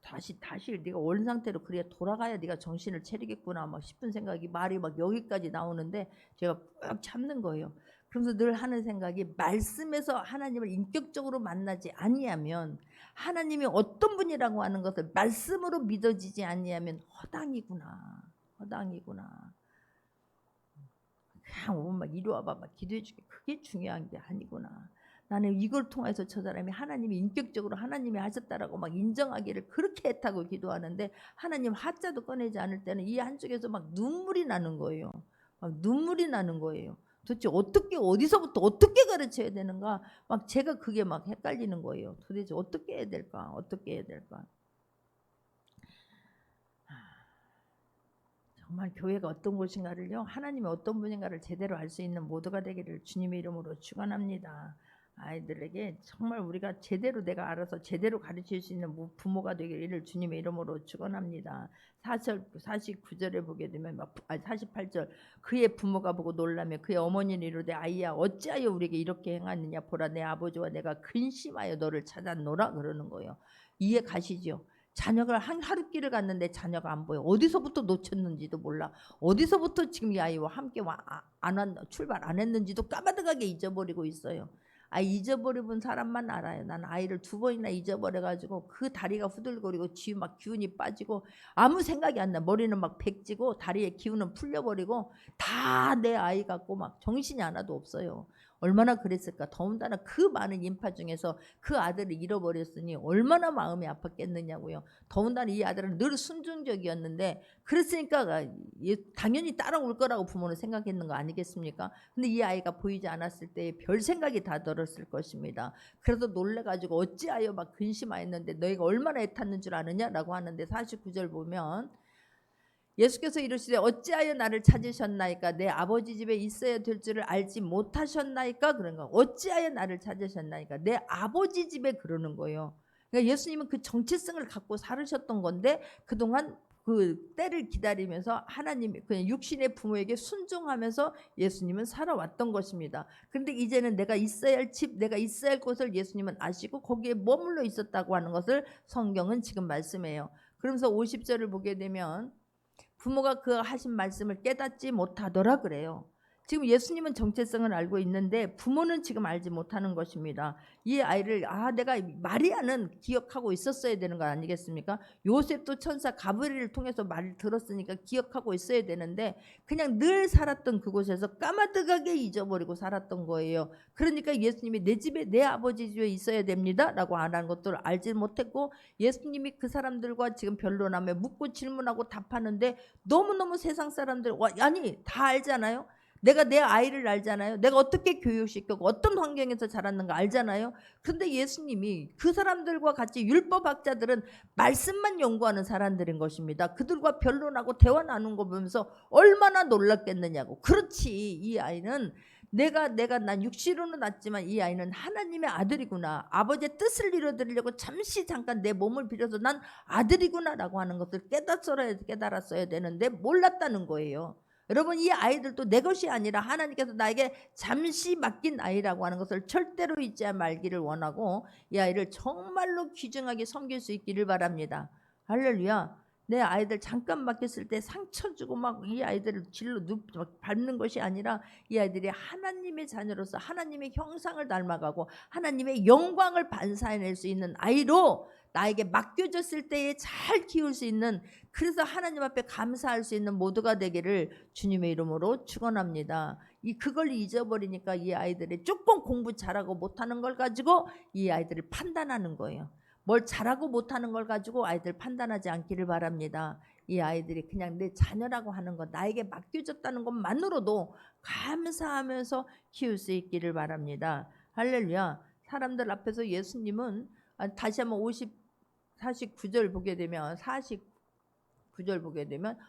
다시 네가 원 상태로 그래야 돌아가야 네가 정신을 차리겠구나 막 싶은 생각이 말이 막 여기까지 나오는데 제가 꾹 참는 거예요. 그러면서 늘 하는 생각이 말씀에서 하나님을 인격적으로 만나지 아니하면 하나님이 어떤 분이라고 하는 것을 말씀으로 믿어지지 아니하면 허당이구나. 그냥 오면 막 이리 와봐 막 기도해 줄게. 그게 중요한 게 아니구나. 나는 이걸 통해서 저 사람이 하나님이 인격적으로 하나님이 하셨다라고 막 인정하기를 그렇게 애타고 기도하는데 하나님 하자도 꺼내지 않을 때는 이 한쪽에서 막 눈물이 나는 거예요. 도대체 어디서부터 어떻게 가르쳐야 되는가? 막 제가 그게 막 헷갈리는 거예요. 도대체 어떻게 해야 될까? 정말 교회가 어떤 곳인가를요, 하나님이 어떤 분인가를 제대로 알 수 있는 모두가 되기를 주님의 이름으로 축원합니다. 아이들에게 정말 우리가 제대로 내가 알아서 제대로 가르칠 수 있는 부모가 되기를 주님의 이름으로 축원합니다. 49절에 보게 되면 48절 그의 부모가 보고 놀라며 그의 어머니는 이르되 아이야 어찌하여 우리에게 이렇게 행하느냐 보라 내 아버지와 내가 근심하여 너를 찾았노라 그러는 거예요. 이해 가시죠? 자녀가 하룻길을 갔는데 자녀가 안 보여. 어디서부터 놓쳤는지도 몰라. 어디서부터 지금 이 아이와 함께 출발 안 했는지도 까마득하게 잊어버리고 있어요. 잊어버려본 사람만 알아요. 난 아이를 2번이나 잊어버려가지고 그 다리가 후들거리고 뒤에 막 기운이 빠지고 아무 생각이 안 나. 머리는 막 백지고 다리에 기운은 풀려버리고 다 내 아이 같고 막 정신이 하나도 없어요. 얼마나 그랬을까. 더군다나 그 많은 인파 중에서 그 아들을 잃어버렸으니 얼마나 마음이 아팠겠느냐고요. 더군다나 이 아들은 늘 순종적이었는데 그랬으니까 당연히 따라올 거라고 부모는 생각했는 거 아니겠습니까? 근데 이 아이가 보이지 않았을 때 별 생각이 다 들었을 것입니다. 그래서 놀래가지고 어찌하여 막 근심하였는데 너희가 얼마나 애탔는 줄 아느냐라고 하는데 49절 보면 예수께서 이르시되 어찌하여 나를 찾으셨나이까 내 아버지 집에 있어야 될 줄을 알지 못하셨나이까 그런 거. 어찌하여 나를 찾으셨나이까 내 아버지 집에 그러는 거예요. 그러니까 예수님은 그 정체성을 갖고 살으셨던 건데 그동안 그 때를 기다리면서 하나님 그냥 육신의 부모에게 순종하면서 예수님은 살아왔던 것입니다. 그런데 이제는 내가 있어야 할 집, 내가 있어야 할 곳을 예수님은 아시고 거기에 머물러 있었다고 하는 것을 성경은 지금 말씀해요. 그러면서 50절을 보게 되면 부모가 그 하신 말씀을 깨닫지 못하더라 그래요. 지금 예수님은 정체성을 알고 있는데 부모는 지금 알지 못하는 것입니다. 이 아이를 내가 마리아는 기억하고 있었어야 되는 거 아니겠습니까? 요셉도 천사 가브리엘을 통해서 말을 들었으니까 기억하고 있어야 되는데 그냥 늘 살았던 그곳에서 까마득하게 잊어버리고 살았던 거예요. 그러니까 예수님이 내 집에 내 아버지 집에 있어야 됩니다 라고 안 한 것들을 알지 못했고 예수님이 그 사람들과 지금 변론하며 묻고 질문하고 답하는데 너무너무 세상 사람들 다 알잖아요. 내가 내 아이를 알잖아요. 내가 어떻게 교육시켰고 어떤 환경에서 자랐는가 알잖아요. 그런데 예수님이 그 사람들과 같이 율법학자들은 말씀만 연구하는 사람들인 것입니다. 그들과 변론하고 대화 나눈 거 보면서 얼마나 놀랐겠느냐고. 그렇지, 이 아이는 난 육신으로 낳았지만 이 아이는 하나님의 아들이구나. 아버지의 뜻을 이루어드리려고 잠깐 내 몸을 빌려서 난 아들이구나라고 하는 것을 깨달았어야 되는데 몰랐다는 거예요. 여러분, 이 아이들도 내 것이 아니라 하나님께서 나에게 잠시 맡긴 아이라고 하는 것을 절대로 잊지 말기를 원하고 이 아이를 정말로 귀중하게 섬길 수 있기를 바랍니다. 할렐루야. 내 아이들 잠깐 맡겼을 때 상처 주고 막 이 아이들을 길로 밟는 것이 아니라 이 아이들이 하나님의 자녀로서 하나님의 형상을 닮아가고 하나님의 영광을 반사해낼 수 있는 아이로 나에게 맡겨졌을 때에 잘 키울 수 있는, 그래서 하나님 앞에 감사할 수 있는 모두가 되기를 주님의 이름으로 축원합니다. 그걸 잊어버리니까 이 아이들이 조금 공부 잘하고 못하는 걸 가지고 이 아이들을 판단하는 거예요. 뭘 잘하고 못하는 걸 가지고 아이들 판단하지 않기를 바랍니다. 이 아이들이 그냥 내 자녀라고 하는 것, 나에게 맡겨졌다는 것만으로도 감사하면서 키울 수 있기를 바랍니다. 할렐루야. 사람들 앞에서 예수님은 다시 한번 49절 보게 되면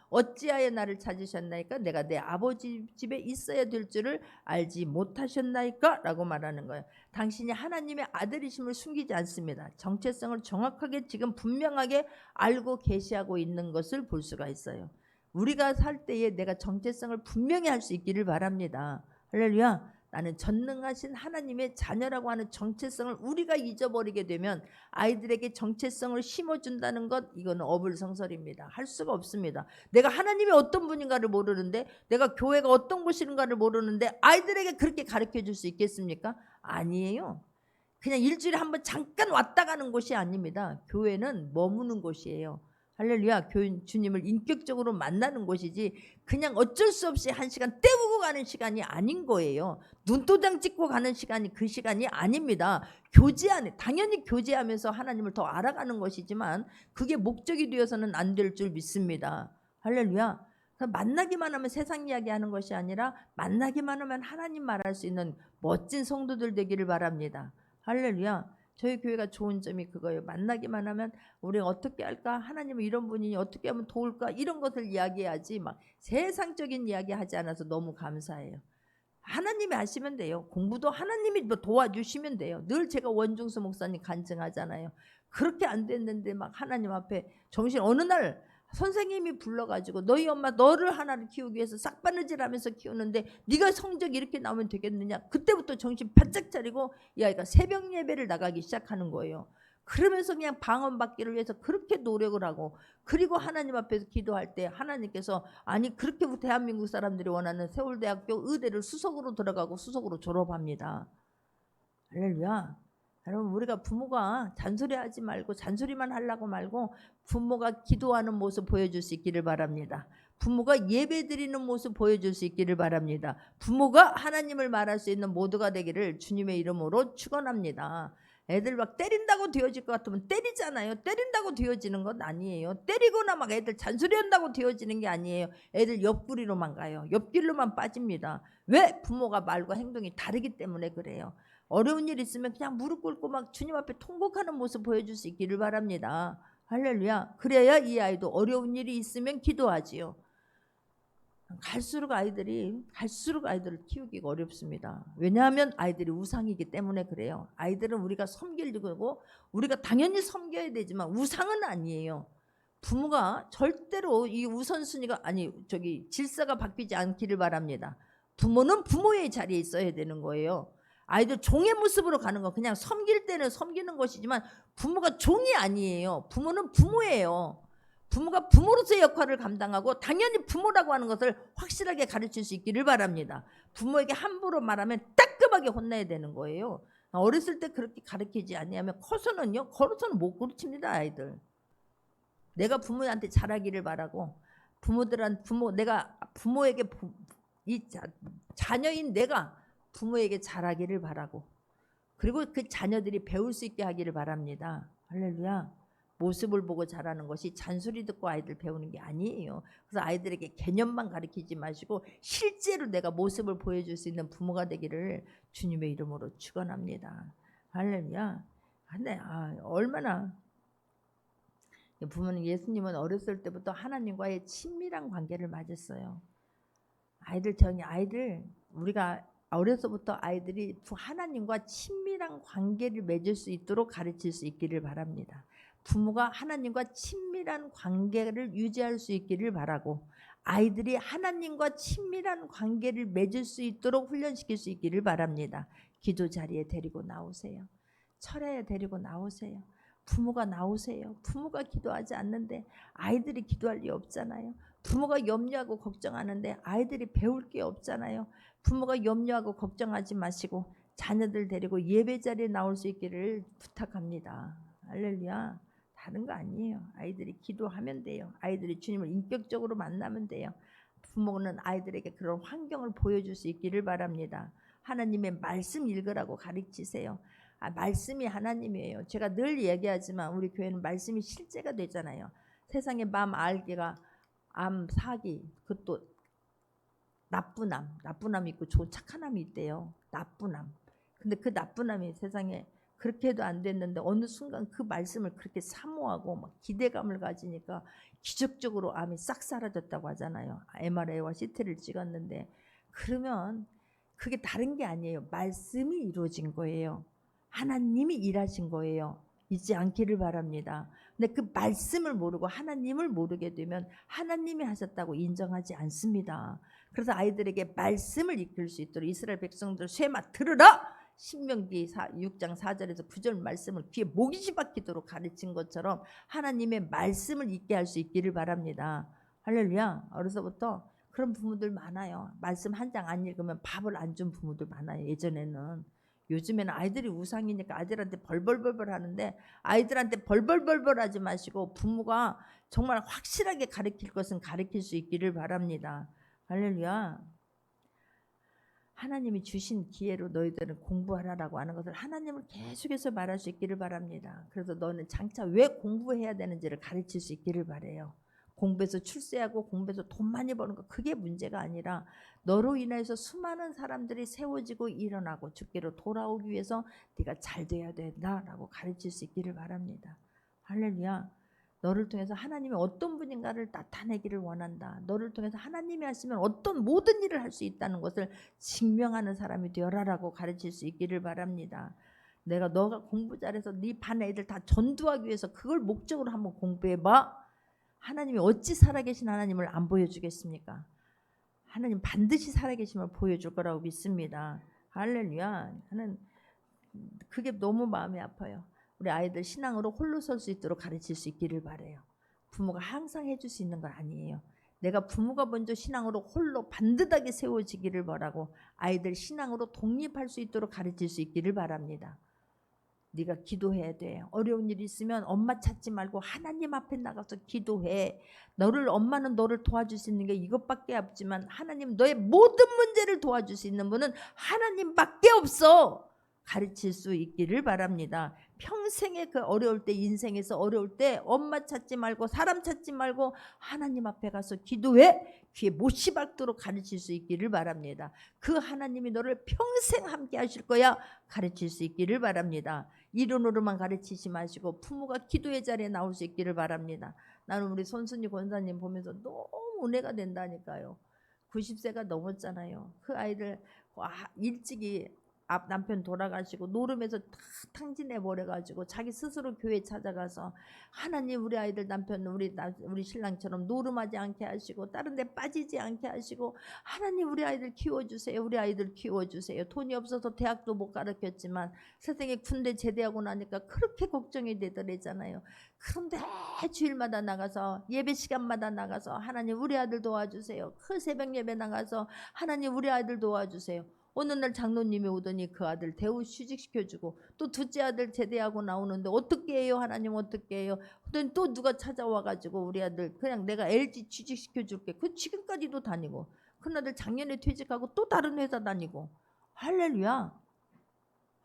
어찌하여 나를 찾으셨나이까? 내가 내 아버지 집에 있어야 될 줄을 알지 못하셨나이까? 라고 말하는 거예요. 당신이 하나님의 아들이심을 숨기지 않습니다. 정체성을 정확하게 지금 분명하게 알고 계시하고 있는 것을 볼 수가 있어요. 우리가 살 때에 내가 정체성을 분명히 할 수 있기를 바랍니다. 할렐루야. 나는 전능하신 하나님의 자녀라고 하는 정체성을 우리가 잊어버리게 되면 아이들에게 정체성을 심어준다는 것, 이거는 어불성설입니다. 할 수가 없습니다. 내가 하나님이 어떤 분인가를 모르는데, 내가 교회가 어떤 곳인가를 모르는데 아이들에게 그렇게 가르쳐줄 수 있겠습니까? 아니에요. 그냥 일주일에 한번 잠깐 왔다 가는 곳이 아닙니다. 교회는 머무는 곳이에요. 할렐루야. 주님을 인격적으로 만나는 곳이지 그냥 어쩔 수 없이 한 시간 때우고 가는 시간이 아닌 거예요. 눈도장 찍고 가는 시간이 그 시간이 아닙니다. 당연히 교제하면서 하나님을 더 알아가는 것이지만 그게 목적이 되어서는 안 될 줄 믿습니다. 할렐루야. 만나기만 하면 세상 이야기하는 것이 아니라 만나기만 하면 하나님 말할 수 있는 멋진 성도들 되기를 바랍니다. 할렐루야. 저희 교회가 좋은 점이 그거예요. 만나기만 하면 우리가 어떻게 할까? 하나님은 이런 분이니 어떻게 하면 도울까? 이런 것을 이야기해야지 막 세상적인 이야기 하지 않아서 너무 감사해요. 하나님이 하시면 돼요. 공부도 하나님이 도와주시면 돼요. 늘 제가 원중수 목사님 간증하잖아요. 그렇게 안 됐는데 막 하나님 앞에 어느 날 선생님이 불러가지고 너희 엄마 너를 하나를 키우기 위해서 싹바느질하면서 키우는데 네가 성적이 이렇게 나오면 되겠느냐. 그때부터 정신 바짝 차리고 이 아이가 새벽 예배를 나가기 시작하는 거예요. 그러면서 그냥 방언받기를 위해서 그렇게 노력을 하고, 그리고 하나님 앞에서 기도할 때 하나님께서 그렇게 대한민국 사람들이 원하는 서울대학교 의대를 수석으로 들어가고 수석으로 졸업합니다. 할렐루야. 여러분, 우리가 부모가 잔소리하지 말고 잔소리만 하려고 말고 부모가 기도하는 모습 보여줄 수 있기를 바랍니다. 부모가 예배드리는 모습 보여줄 수 있기를 바랍니다. 부모가 하나님을 말할 수 있는 모두가 되기를 주님의 이름으로 축원합니다. 애들 막 때린다고 되어질 것 같으면 때리잖아요. 때린다고 되어지는 건 아니에요. 때리거나 막 애들 잔소리한다고 되어지는 게 아니에요. 애들 옆구리로만 가요. 옆길로만 빠집니다. 왜? 부모가 말과 행동이 다르기 때문에 그래요. 어려운 일 있으면 그냥 무릎 꿇고 막 주님 앞에 통곡하는 모습 보여줄 수 있기를 바랍니다. 할렐루야. 그래야 이 아이도 어려운 일이 있으면 기도하지요. 갈수록 아이들을 키우기가 어렵습니다. 왜냐하면 아이들이 우상이기 때문에 그래요. 아이들은 우리가 섬길 거고 우리가 당연히 섬겨야 되지만 우상은 아니에요. 부모가 절대로 이 우선순위가 질서가 바뀌지 않기를 바랍니다. 부모는 부모의 자리에 있어야 되는 거예요. 아이들 종의 모습으로 가는 거, 그냥 섬길 때는 섬기는 것이지만 부모가 종이 아니에요. 부모는 부모예요. 부모가 부모로서의 역할을 감당하고 당연히 부모라고 하는 것을 확실하게 가르칠 수 있기를 바랍니다. 부모에게 함부로 말하면 따끔하게 혼나야 되는 거예요. 어렸을 때 그렇게 가르치지 아니하면 커서는 못 가르칩니다. 아이들. 내가 부모한테 잘하기를 바라고, 내가 부모에게 자녀인 내가 부모에게 잘하기를 바라고, 그리고 그 자녀들이 배울 수 있게 하기를 바랍니다. 할렐루야. 모습을 보고 자라는 것이 잔소리 듣고 아이들 배우는 게 아니에요. 그래서 아이들에게 개념만 가르치지 마시고 실제로 내가 모습을 보여줄 수 있는 부모가 되기를 주님의 이름으로 축원합니다. 할렐루야. 근데 얼마나 부모님, 예수님은 어렸을 때부터 하나님과의 친밀한 관계를 맺었어요. 아이들 우리가 어려서부터 아이들이 하나님과 친밀한 관계를 맺을 수 있도록 가르칠 수 있기를 바랍니다. 부모가 하나님과 친밀한 관계를 유지할 수 있기를 바라고 아이들이 하나님과 친밀한 관계를 맺을 수 있도록 훈련시킬 수 있기를 바랍니다. 기도 자리에 데리고 나오세요. 철회에 데리고 나오세요. 부모가 나오세요. 부모가 기도하지 않는데 아이들이 기도할 리 없잖아요. 부모가 염려하고 걱정하는데 아이들이 배울 게 없잖아요. 부모가 염려하고 걱정하지 마시고 자녀들 데리고 예배 자리에 나올 수 있기를 부탁합니다. 할렐루야. 다른 거 아니에요. 아이들이 기도하면 돼요. 아이들이 주님을 인격적으로 만나면 돼요. 부모는 아이들에게 그런 환경을 보여줄 수 있기를 바랍니다. 하나님의 말씀 읽으라고 가르치세요. 말씀이 하나님이에요. 제가 늘 얘기하지만 우리 교회는 말씀이 실제가 되잖아요. 세상의 마음 알기가 암, 사기, 그것도 나쁘남 있고 좋은 착한 남이 있대요. 나쁘남. 근데 그 나쁘남이 세상에 그렇게 해도 안 됐는데 어느 순간 그 말씀을 그렇게 사모하고 막 기대감을 가지니까 기적적으로 암이 싹 사라졌다고 하잖아요. MRI와 CT를 찍었는데 그러면 그게 다른 게 아니에요. 말씀이 이루어진 거예요. 하나님이 일하신 거예요. 잊지 않기를 바랍니다. 근데 그 말씀을 모르고 하나님을 모르게 되면 하나님이 하셨다고 인정하지 않습니다. 그래서 아이들에게 말씀을 이끌 수 있도록 이스라엘 백성들 쇠마 들으라! 신명기 6장 4절에서 9절 말씀을 귀에 목이 박히도록 가르친 것처럼 하나님의 말씀을 잊게 할 수 있기를 바랍니다. 할렐루야. 어려서부터 그런 부모들 많아요. 말씀 한 장 안 읽으면 밥을 안 준 부모들 많아요. 예전에는. 요즘에는 아이들이 우상이니까 아이들한테 벌벌벌벌 하는데 아이들한테 벌벌벌벌 하지 마시고 부모가 정말 확실하게 가르칠 것은 가르칠 수 있기를 바랍니다. 할렐루야. 하나님이 주신 기회로 너희들은 공부하라라고 하는 것을 하나님을 계속해서 말할 수 있기를 바랍니다. 그래서 너는 장차 왜 공부해야 되는지를 가르칠 수 있기를 바라요. 공부해서 출세하고 공부해서 돈 많이 버는 거 그게 문제가 아니라 너로 인해서 수많은 사람들이 세워지고 일어나고 주께로 돌아오기 위해서 네가 잘 돼야 된다라고 가르칠 수 있기를 바랍니다. 할렐루야. 너를 통해서 하나님이 어떤 분인가를 나타내기를 원한다. 너를 통해서 하나님이 하시면 어떤 모든 일을 할 수 있다는 것을 증명하는 사람이 되어라라고 가르칠 수 있기를 바랍니다. 너가 공부 잘해서 네 반 애들 다 전도하기 위해서 그걸 목적으로 한번 공부해봐. 하나님이 어찌 살아계신 하나님을 안 보여주겠습니까? 하나님 반드시 살아계심을 보여줄 거라고 믿습니다. 할렐루야. 나는 그게 너무 마음이 아파요. 우리 아이들 신앙으로 홀로 설 수 있도록 가르칠 수 있기를 바라요. 부모가 항상 해줄 수 있는 건 아니에요. 내가 부모가 먼저 신앙으로 홀로 반듯하게 세워지기를 바라고 아이들 신앙으로 독립할 수 있도록 가르칠 수 있기를 바랍니다. 네가 기도해야 돼. 어려운 일 있으면 엄마 찾지 말고 하나님 앞에 나가서 기도해. 엄마는 너를 도와줄 수 있는 게 이것밖에 없지만 하나님 너의 모든 문제를 도와줄 수 있는 분은 하나님밖에 없어. 가르칠 수 있기를 바랍니다. 평생의 그 어려울 때 인생에서 어려울 때 엄마 찾지 말고 사람 찾지 말고 하나님 앞에 가서 기도해. 귀에 못이 박도록 가르칠 수 있기를 바랍니다. 그 하나님이 너를 평생 함께 하실 거야. 가르칠 수 있기를 바랍니다. 이론으로만 가르치지 마시고 부모가 기도의 자리에 나올 수 있기를 바랍니다. 나는 우리 손순이 권사님 보면서 너무 은혜가 된다니까요. 90세가 넘었잖아요. 그 아이들 일찍이 남편 돌아가시고 노름에서 다 탕진해 버려가지고 자기 스스로 교회 찾아가서 하나님 우리 아이들 남편 우리 신랑처럼 노름하지 않게 하시고 다른 데 빠지지 않게 하시고 하나님 우리 아이들 키워주세요. 우리 아이들 키워주세요. 돈이 없어서 대학도 못 가르쳤지만 세상에 군대 제대하고 나니까 그렇게 걱정이 되더래잖아요. 그런데 주일마다 나가서 예배 시간마다 나가서 하나님 우리 아들 도와주세요. 그 새벽 예배 나가서 하나님 우리 아이들 도와주세요. 어느 날 장로님이 오더니 그 아들 대우 취직시켜주고 또 둘째 아들 제대하고 나오는데 어떻게 해요 하나님 어떻게 해요. 그랬더니 또 누가 찾아와가지고 우리 아들 그냥 내가 LG 취직시켜줄게. 그 지금까지도 다니고 큰 아들 작년에 퇴직하고 또 다른 회사 다니고. 할렐루야.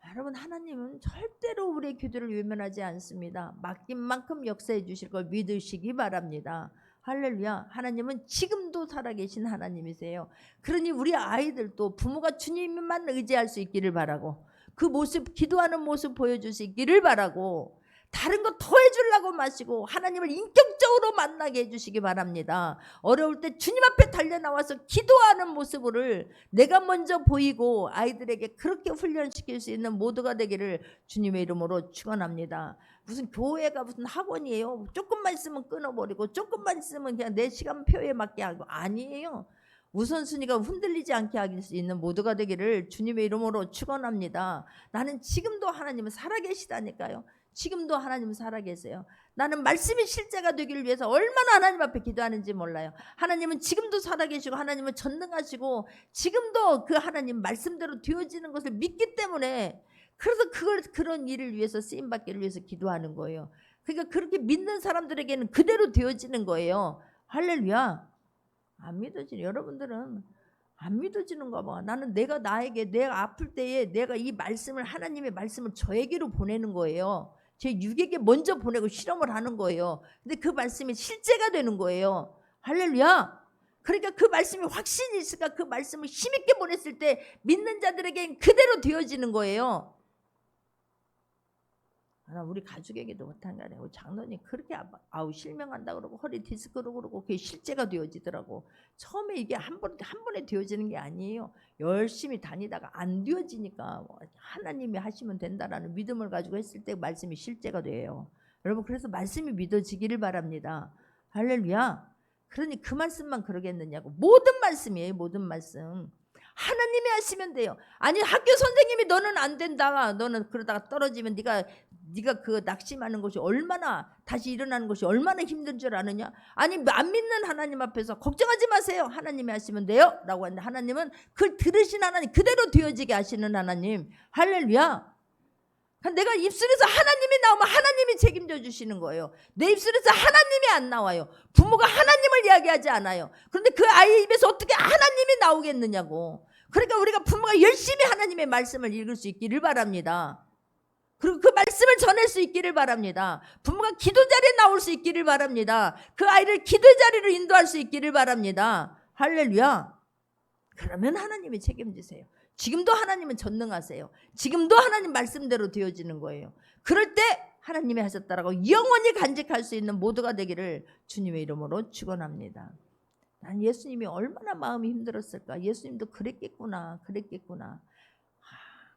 여러분, 하나님은 절대로 우리의 기도를 외면하지 않습니다. 맡긴 만큼 역사해 주실 걸 믿으시기 바랍니다. 할렐루야. 하나님은 지금도 살아계신 하나님이세요. 그러니 우리 아이들도 부모가 주님만 의지할 수 있기를 바라고, 그 모습, 기도하는 모습 보여주시기를 바라고, 다른 거 더해주려고 마시고 하나님을 인격적으로 만나게 해주시기 바랍니다. 어려울 때 주님 앞에 달려나와서 기도하는 모습을 내가 먼저 보이고 아이들에게 그렇게 훈련시킬 수 있는 모두가 되기를 주님의 이름으로 축원합니다. 무슨 교회가 무슨 학원이에요. 조금만 있으면 끊어버리고 조금만 있으면 그냥 내 시간표에 맞게 하고, 아니에요. 우선순위가 흔들리지 않게 할 수 있는 모두가 되기를 주님의 이름으로 축원합니다. 나는 지금도 하나님은 살아계시다니까요. 지금도 하나님은 살아계세요. 나는 말씀이 실제가 되기를 위해서 얼마나 하나님 앞에 기도하는지 몰라요. 하나님은 지금도 살아계시고 하나님은 전능하시고 지금도 그 하나님 말씀대로 되어지는 것을 믿기 때문에, 그래서 그런 일을 위해서 쓰임받기를 위해서 기도하는 거예요. 그러니까 그렇게 믿는 사람들에게는 그대로 되어지는 거예요. 할렐루야. 안 믿어지는 여러분들은 안 믿어지는가 봐. 나는 내가 아플 때에 내가 이 말씀을, 하나님의 말씀을 저에게로 보내는 거예요. 제 육에게 먼저 보내고 실험을 하는 거예요. 근데 그 말씀이 실제가 되는 거예요. 할렐루야. 그러니까 그 말씀이 확신이 있으니까 그 말씀을 힘있게 보냈을 때 믿는 자들에겐 그대로 되어지는 거예요. 우리 가족에게도 마찬가지예요. 우리 장로님 그렇게 실명한다 그러고 허리 디스크로 그러고 그게 실제가 되어지더라고. 처음에 이게 한 번에 되어지는 게 아니에요. 열심히 다니다가 안 되어지니까 하나님이 하시면 된다라는 믿음을 가지고 했을 때 말씀이 실제가 돼요. 여러분, 그래서 말씀이 믿어지기를 바랍니다. 할렐루야. 그러니 그 말씀만 그러겠느냐고. 모든 말씀이에요. 모든 말씀. 하나님이 하시면 돼요. 아니, 학교 선생님이 너는 안 된다, 너는 그러다가 떨어지면 네가 그 낙심하는 것이 얼마나, 다시 일어나는 것이 얼마나 힘든 줄 아느냐. 아니, 안 믿는 하나님 앞에서 걱정하지 마세요, 하나님이 하시면 돼요 라고 하는데, 하나님은 그걸 들으신 하나님, 그대로 되어지게 하시는 하나님. 할렐루야. 내가 입술에서 하나님이 나오면 하나님이 책임져 주시는 거예요. 내 입술에서 하나님이 안 나와요. 부모가 하나님을 이야기하지 않아요. 그런데 그 아이 입에서 어떻게 하나님이 나오겠느냐고. 그러니까 우리가 부모가 열심히 하나님의 말씀을 읽을 수 있기를 바랍니다. 그리고 그 말씀을 전할 수 있기를 바랍니다. 부모가 기도 자리에 나올 수 있기를 바랍니다. 그 아이를 기도의 자리로 인도할 수 있기를 바랍니다. 할렐루야. 그러면 하나님이 책임지세요. 지금도 하나님은 전능하세요. 지금도 하나님 말씀대로 되어지는 거예요. 그럴 때 하나님이 하셨다라고 영원히 간직할 수 있는 모두가 되기를 주님의 이름으로 축원합니다. 난 예수님이 얼마나 마음이 힘들었을까. 예수님도 그랬겠구나.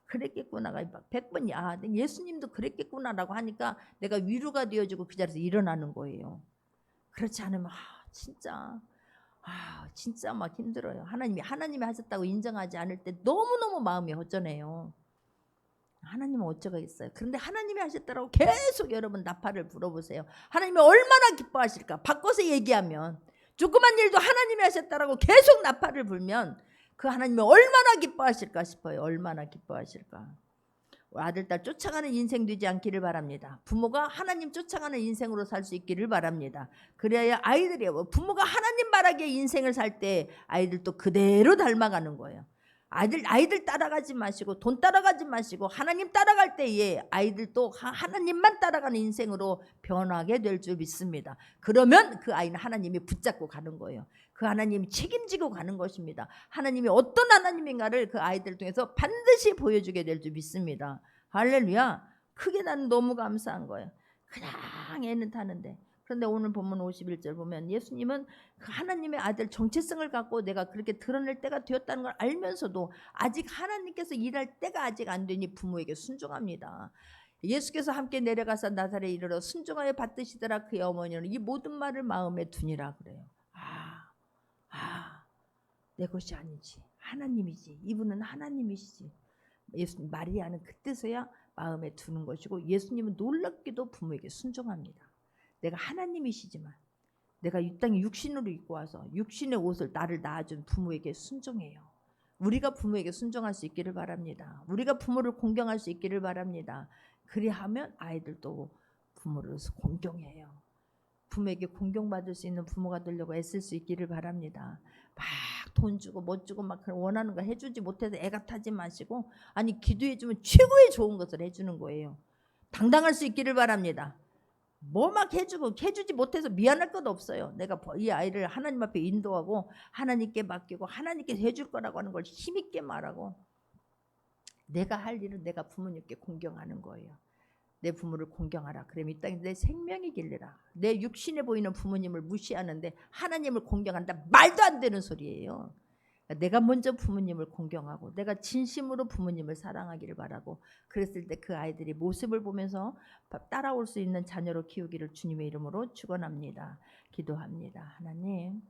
그랬겠구나가 100번이 예수님도 그랬겠구나라고 하니까 내가 위로가 되어지고 그 자리에서 일어나는 거예요. 그렇지 않으면 진짜 막 힘들어요. 하나님이 하셨다고 인정하지 않을 때 너무너무 마음이 허전해요. 하나님은 어쩌가 있어요. 그런데 하나님이 하셨다고 계속 여러분 나팔을 불어보세요. 하나님이 얼마나 기뻐하실까. 바꿔서 얘기하면 조그만 일도 하나님이 하셨다고 계속 나팔을 불면 그 하나님이 얼마나 기뻐하실까 싶어요. 얼마나 기뻐하실까. 아들, 딸 쫓아가는 인생 되지 않기를 바랍니다. 부모가 하나님 쫓아가는 인생으로 살 수 있기를 바랍니다. 그래야 아이들이 부모가 하나님 바라게 인생을 살 때 아이들도 그대로 닮아가는 거예요. 아이들 따라가지 마시고 돈 따라가지 마시고 하나님 따라갈 때에 아이들도 하나님만 따라가는 인생으로 변하게 될 줄 믿습니다. 그러면 그 아이는 하나님이 붙잡고 가는 거예요. 그 하나님이 책임지고 가는 것입니다. 하나님이 어떤 하나님인가를 그 아이들 통해서 반드시 보여주게 될 줄 믿습니다. 할렐루야. 크게 나는 너무 감사한 거예요. 그냥 애는 타는데. 그런데 오늘 본문 51절 보면 예수님은 그 하나님의 아들 정체성을 갖고 내가 그렇게 드러낼 때가 되었다는 걸 알면서도 아직 하나님께서 일할 때가 아직 안 되니 부모에게 순종합니다. 예수께서 함께 내려가서 나사렛에 이르러 순종하여 받드시더라. 그의 어머니는 이 모든 말을 마음에 두니라 그래요. 내 것이 아니지, 하나님이지, 이분은 하나님이시지. 예수님, 마리아는 그때서야 마음에 두는 것이고, 예수님은 놀랍게도 부모에게 순종합니다. 내가 하나님이시지만 내가 이 땅에 육신으로 입고 와서 육신의 옷을 나를 낳아준 부모에게 순종해요. 우리가 부모에게 순종할 수 있기를 바랍니다. 우리가 부모를 공경할 수 있기를 바랍니다. 그리하면 아이들도 부모를 공경해요. 부모에게 공경받을 수 있는 부모가 되려고 애쓸 수 있기를 바랍니다. 막 돈 주고 못 주고 막 원하는 거 해주지 못해서 애가 타지 마시고, 아니 기도해주면 최고의 좋은 것을 해주는 거예요. 당당할 수 있기를 바랍니다. 뭐 막 해주고 해주지 못해서 미안할 것도 없어요. 내가 이 아이를 하나님 앞에 인도하고 하나님께 맡기고 하나님께 해줄 거라고 하는 걸 힘있게 말하고, 내가 할 일은 내가 부모님께 공경하는 거예요. 내 부모를 공경하라. 그럼 이 땅에 내 생명이 길리라. 내 육신에 보이는 부모님을 무시하는데 하나님을 공경한다. 말도 안 되는 소리예요. 내가 먼저 부모님을 공경하고 내가 진심으로 부모님을 사랑하기를 바라고, 그랬을 때 그 아이들이 모습을 보면서 따라올 수 있는 자녀로 키우기를 주님의 이름으로 축원합니다. 기도합니다. 하나님,